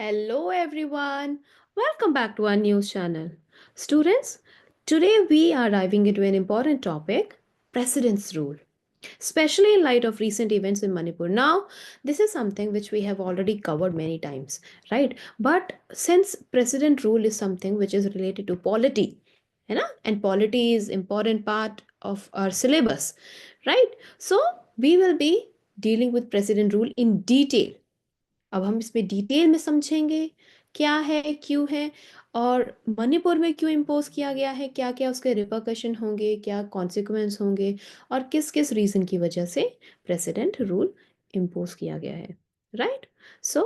Hello everyone. Welcome back to our news channel. Students, today we are diving into an important topic, President's Rule, especially in light of recent events in Manipur. Now, this is something which we have already covered many times, right? But since President Rule is something which is related to polity, and polity is important part of our syllabus, right? So, we will be dealing with President Rule in detail. अब हम इसमें detail में समझेंगे क्या है क्यों है और मणिपुर में क्यों इम्पोज किया गया है, क्या क्या उसके रिपरकशन होंगे, क्या कॉन्सिक्वेंस होंगे और किस किस रीजन की वजह से प्रेसिडेंट रूल इम्पोज किया गया है, right? So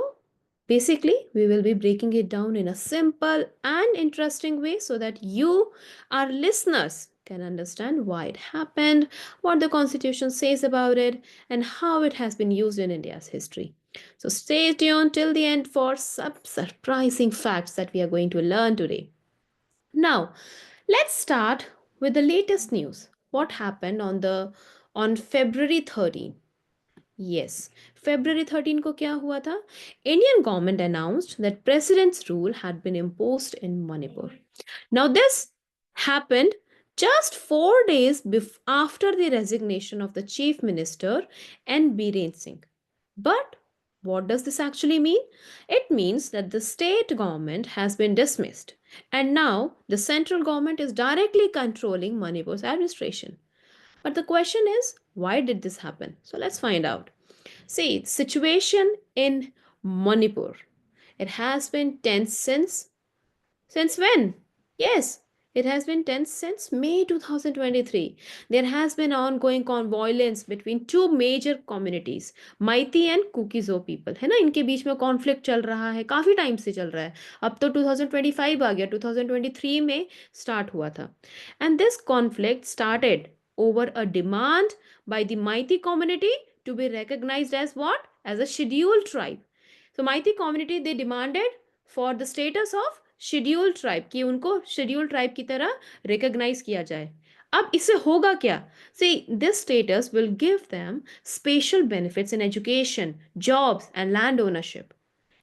basically we will be breaking it down in a simple and interesting way so that you, our listeners, can understand why it happened, what the constitution says about it, and how it has been used in India's history. So stay tuned till the end for some surprising facts that we are going to learn today. Now, let's start with the latest news. What happened on February 13? Yes, February 13 को क्या हुआ था? Indian government announced that president's rule had been imposed in Manipur. Now this happened just 4 days after the resignation of the chief minister N. Biren Singh. But what does this actually mean? It means that the state government has been dismissed and now the central government is directly controlling Manipur's administration. But the question is, why did this happen? So let's find out. See, the situation in Manipur. It has been tense since when? Yes, it has been tense since May 2023. There has been ongoing violence between two major communities, Maiti and Kukizo people. है ना, इनके बीच में conflict चल रहा है, काफ़ी time से चल रहा है. अब तो 2025 आ गया, 2023 में स्टार्ट हुआ था. And this conflict started over a demand by the Maiti community to be recognized as what? As a scheduled tribe. So Maiti community, they demanded for the status of schedule tribe, कि उनको schedule tribe की तरह recognise किया जाए. अब इससे होगा क्या? See, this status will give them special benefits in education, jobs and land ownership.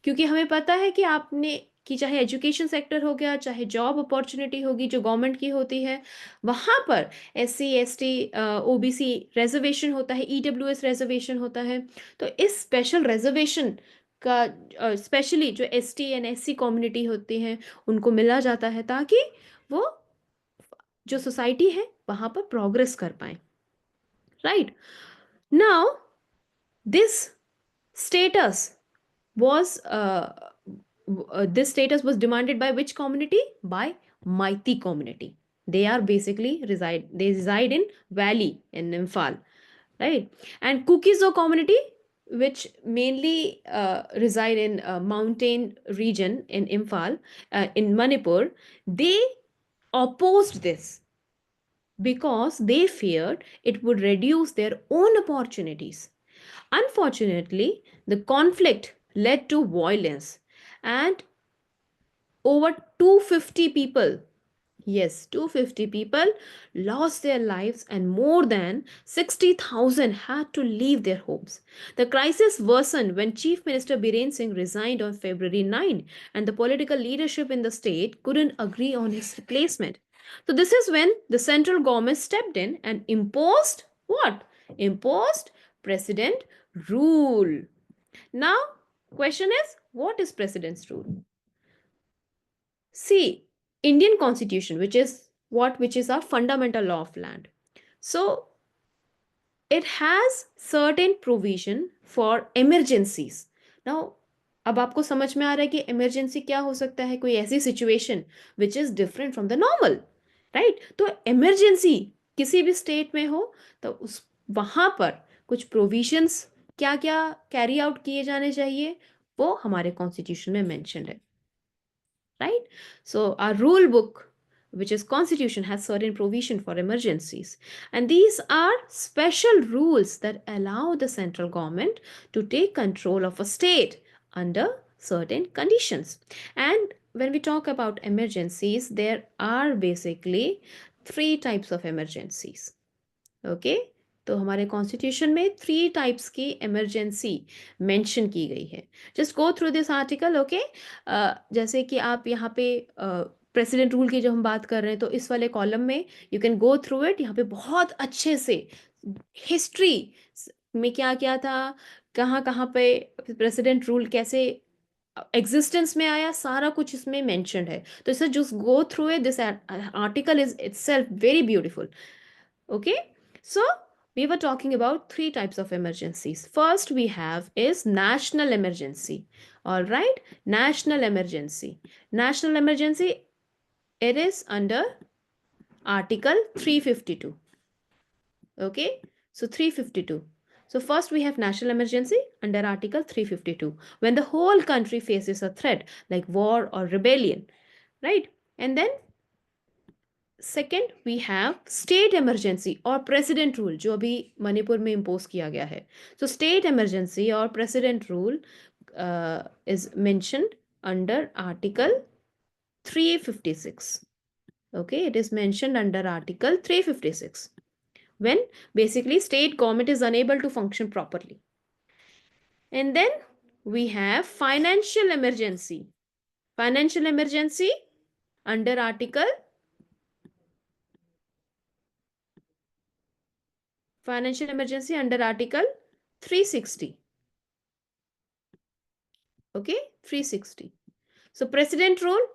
क्योंकि हमें पता है कि आपने कि चाहे एजुकेशन सेक्टर हो गया, चाहे जॉब अपॉर्चुनिटी होगी जो गवर्नमेंट की होती है, वहाँ पर SC ST OBC रिजर्वेशन होता है, EWS रिजर्वेशन होता है. तो इस स्पेशल रिजर्वेशन का स्पेशली जो ST एंड SC कम्युनिटी होती हैं उनको मिला जाता है ताकि वो जो सोसाइटी है वहाँ पर प्रोग्रेस कर पाए, right? Now this status was this status was demanded by which community? By Maiti community. They are basically reside in valley in Imphal, right? And Kukizo community, which mainly reside in mountain region in Imphal, in Manipur, they opposed this because they feared it would reduce their own opportunities. Unfortunately, the conflict led to violence and over 250 people, yes, 250 people lost their lives and more than 60,000 had to leave their homes. The crisis worsened when Chief Minister Biren Singh resigned on February 9 and the political leadership in the state couldn't agree on his replacement. So this is when the central government stepped in and imposed what? Imposed president rule. Now, question is, what is president's rule? See, Indian constitution, which is our fundamental law of land. So it has certain provision for emergencies. Now, अब आपको समझ में आ रहा है कि emergency क्या हो सकता है? कोई ऐसी situation which is different from the normal, right? तो इमरजेंसी किसी भी स्टेट में हो तो उस वहां पर कुछ प्रोविजंस क्या क्या कैरी आउट किए जाने चाहिए वो हमारे कॉन्स्टिट्यूशन में मेंशन्ड है, right? So our rule book, which is constitution, has certain provision for emergencies, and these are special rules that allow the central government to take control of a state under certain conditions. And when we talk about emergencies, there are basically three types of emergencies. Okay, तो हमारे constitution में 3 types की emergency mention की गई है। Just go through this article, okay. जैसे कि आप यहाँ पे प्रेसिडेंट रूल की जब हम बात कर रहे हैं तो इस वाले कॉलम में you can go through it. यहाँ पे बहुत अच्छे से हिस्ट्री में क्या क्या था, कहाँ कहाँ पे प्रेसिडेंट रूल कैसे एग्जिस्टेंस में आया, सारा कुछ इसमें मेंशन्ड है। तो इसे just go through it, this article is itself very beautiful, okay. So we were talking about 3 types of emergencies. First we have is national emergency. All right, national emergency. National emergency, it is under article 352. Okay, so 352. So first we have national emergency under article 352, when the whole country faces a threat like war or rebellion, right? And then second we have state emergency और president rule, जो अभी मणिपुर में impose किया गया है। So state emergency और president rule is mentioned under article 356. Okay, it is mentioned under article 356 when basically state government is unable to function properly. And then we have financial emergency. Financial emergency under article financial emergency under article 360. Okay, 360. So president rule,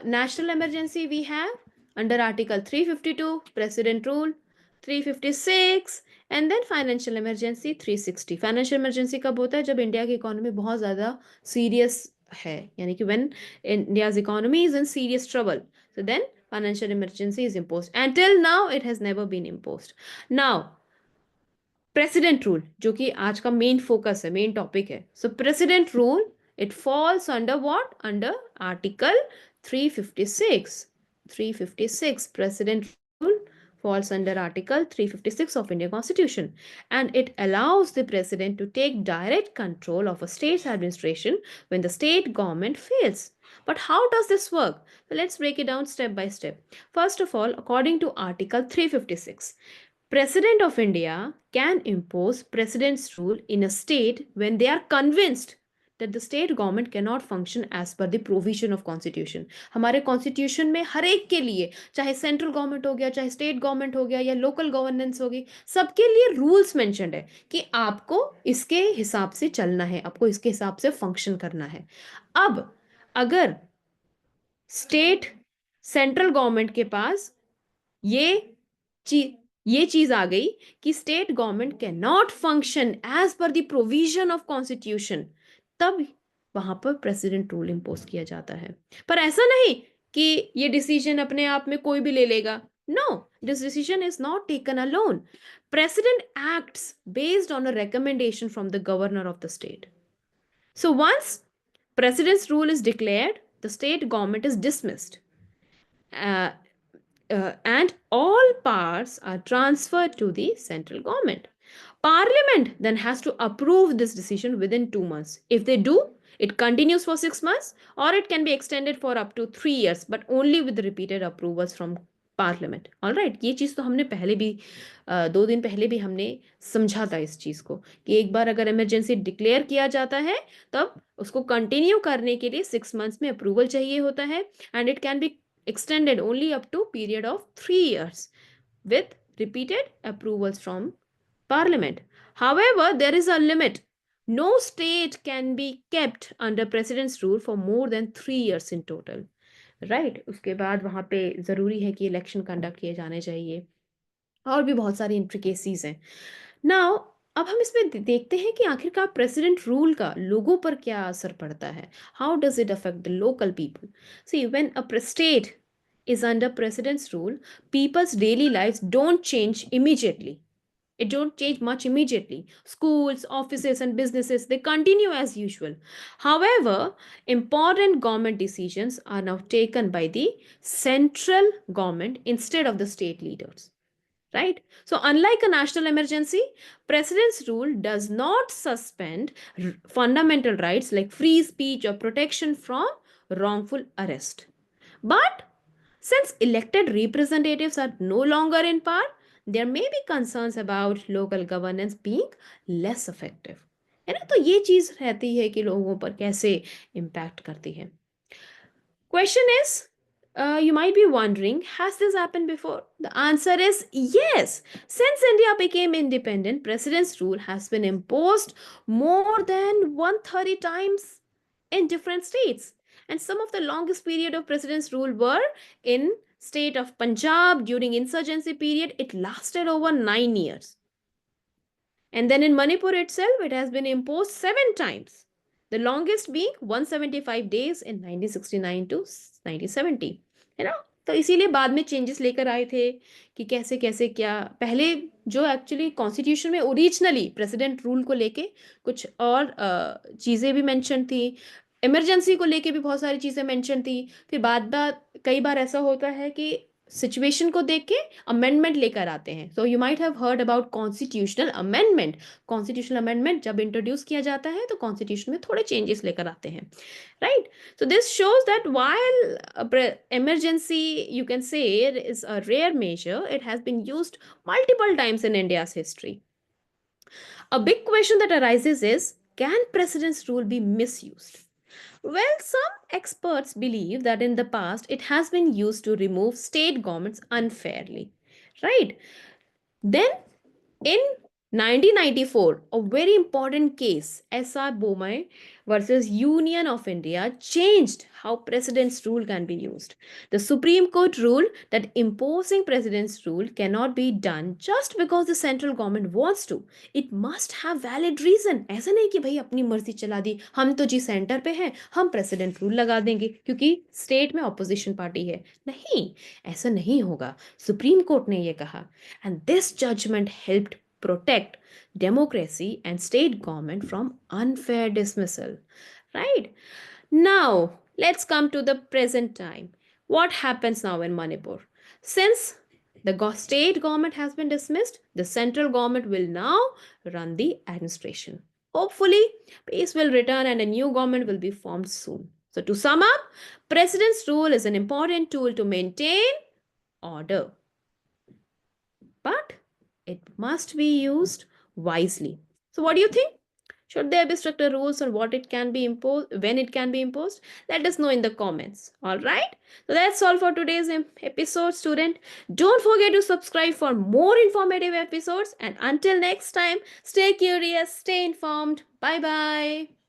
national emergency we have under article 352, president rule 356, and then financial emergency 360. Financial emergency कब होता है? जब India की economy बहुत ज़्यादा serious है, यानी कि when India's economy is in serious trouble, so then financial emergency is imposed. Until now it has never been imposed. Now president rule, जो कि आज का मेन फोकस है, मेन टॉपिक है। सो president rule, it falls under what? Under article 356. 356 president rule falls under article 356 of Indian constitution, and it allows the president to take direct control of a state's administration when the state government fails. But how does this work? So let's break it down step by step. First of all, according to article 356, President of India can impose President's rule in a state when they are convinced that the state government cannot function as per the provision of constitution. हमारे constitution में हर एक के लिए, चाहे central government हो गया, चाहे state government हो गया या local governance होगी, सबके लिए rules mentioned है कि आपको इसके हिसाब से चलना है, आपको इसके हिसाब से function करना है। अब अगर state central government के पास ये चीज ये चीज आ गई कि state government can not function as per the provision of constitution, तब वहां पर प्रेसिडेंट रूल इम्पोज किया जाता है। पर ऐसा नहीं कि ये डिसीजन अपने आप में कोई भी ले लेगा। No, this decision is not taken alone. President acts based on a recommendation from the governor of the state. So once president's rule is declared, the state government is dismissed. Uh, and all powers are transferred to the central government. Parliament then has to approve this decision within 2 months. If they do, it continues for 6 months, or it can be extended for up to 3 years, but only with repeated approvals from parliament. All right, ये चीज़ तो हमने पहले भी 2 दिन पहले भी हमने समझा था इस चीज़ को कि एक बार अगर इमरजेंसी डिक्लेयर किया जाता है तब उसको कंटिन्यू करने के लिए 6 मंथ्स में अप्रूवल चाहिए होता है, and it can be extended only up to period of 3 years with repeated approvals from parliament. However, there is a limit. No state can be kept under president's rule for more than 3 years in total. Right? उसके बाद वहाँ पे ज़रूरी है कि election conduct किए जाने चाहिए, और भी बहुत सारी इंट्रिकेसीज हैं। नाउ अब हम इसमें देखते हैं कि आखिरकार प्रेसिडेंट रूल का लोगों पर क्या असर पड़ता है। How does it affect the local people? See, when a state is under president's rule, people's daily lives don't change immediately. It don't change much immediately. Schools, offices, and businesses, they continue as usual. However, important government decisions are now taken by the central government instead of the state leaders. Right? So unlike a national emergency, president's rule does not suspend fundamental rights like free speech or protection from wrongful arrest. But since elected representatives are no longer in power, there may be concerns about local governance being less effective. है ना, तो ये चीज रहती है कि लोगों पर कैसे इम्पैक्ट करती है. Question is, you might be wondering, has this happened before? The answer is yes. Since India became independent, president's rule has been imposed more than 130 times in different states. And some of the longest period of president's rule were in state of Punjab during insurgency period. It lasted over 9 years. And then in Manipur itself, it has been imposed 7 times. The longest being 175 days in 1969 to 1970. है ना, तो इसीलिए बाद में changes लेकर आए थे कि कैसे कैसे क्या. पहले जो एक्चुअली कॉन्स्टिट्यूशन में ओरिजिनली प्रेसिडेंट रूल को लेके कुछ और चीज़ें भी मेंशन थी, इमरजेंसी को लेके भी बहुत सारी चीज़ें मेंशन थी. फिर बाद बाद कई बार ऐसा होता है कि सिचुएशन को देख के अमेंडमेंट लेकर आते हैं. So you might have heard about constitutional amendment. Constitutional amendment जब इंट्रोड्यूस किया जाता है तो कॉन्स्टिट्यूशन में थोड़े चेंजेस लेकर आते हैं, right. So this shows that while emergency, you can say, is a rare measure, it has been used multiple times in India's history. A big question that arises is, can president's rule be misused? Well, some experts believe that in the past it has been used to remove state governments unfairly, right? Then in 1994, a very important case, S.R. Bomai versus Union of India, changed how president's rule can be used. The Supreme Court ruled that imposing president's rule cannot be done just because the central government wants to. It must have valid reason. ऐसा नहीं कि भाई अपनी मर्जी चला दी, हम तो जी centre पे हैं, हम प्रेसिडेंट रूल लगा देंगे क्योंकि स्टेट में ऑपोजिशन पार्टी है. नहीं, ऐसा नहीं होगा. सुप्रीम कोर्ट ने ये कहा. And this judgment helped protect democracy and state government from unfair dismissal. Right? Now, let's come to the present time. What happens now in Manipur? Since the state government has been dismissed, the central government will now run the administration. Hopefully, peace will return and a new government will be formed soon. So, to sum up, president's rule is an important tool to maintain order, but it must be used wisely. So, what do you think? Should there be stricter rules on what it can be imposed, when it can be imposed? Let us know in the comments. All right. So that's all for today's episode, student. Don't forget to subscribe for more informative episodes. And until next time, stay curious, stay informed. Bye bye.